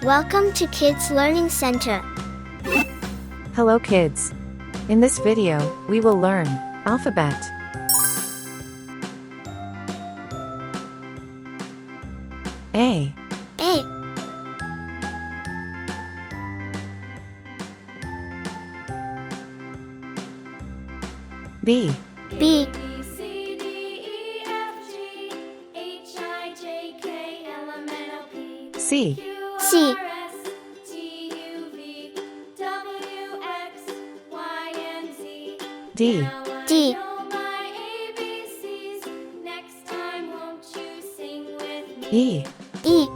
Welcome to Kids Learning Center. Hello kids. In this video, we will learn alphabet. A. A. B. B. C. C. D. D. E. E.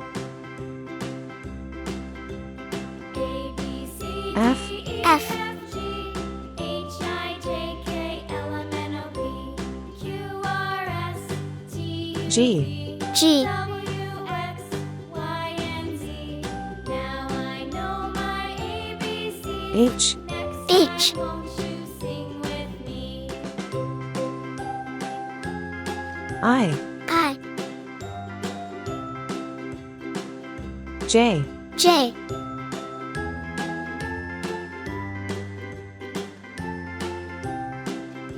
F. F. G. G. H. H. I. I. J. J.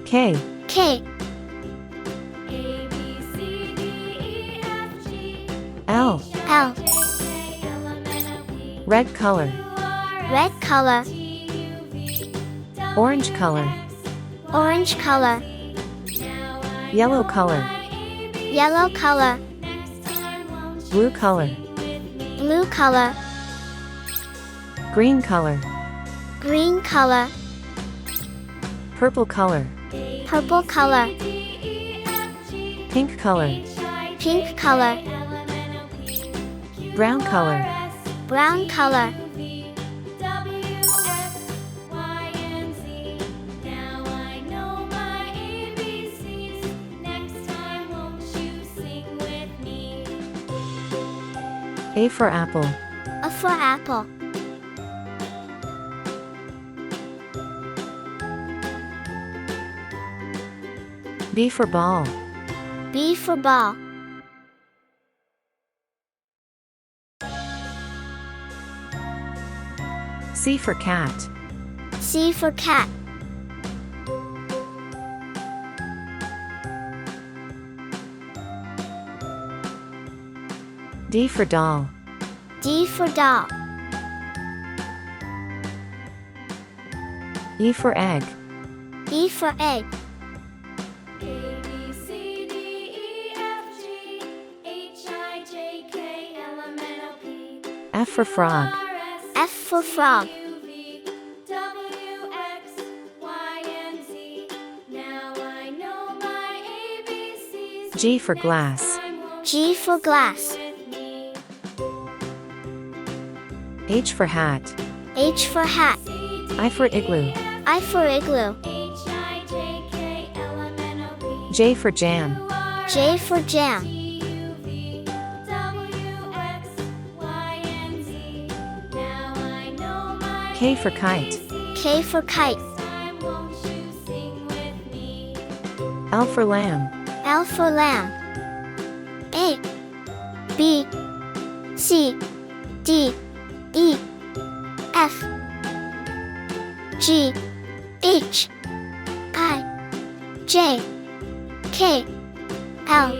K. K. L. L. Red color. Red color. Orange color. Orange color. Yellow color. Yellow color. Blue color. Blue color. Green color. Green color. Purple color. Purple color. Pink color. Pink color. Brown color. Brown color. A for apple. A for apple. B for ball. B for ball. C for cat. C for cat. D for doll. D for doll. E for egg. E for egg. F for frog. F for frog. G for glass. G for glass. H for hat. H for hat. I for igloo. I for igloo. J for jam. J for jam. K for kite. K for kite. L for lamb. L for lamb. A. B. C. D. E. F. G. H. I. J. K. L.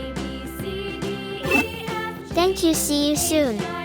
Thank you. See you soon.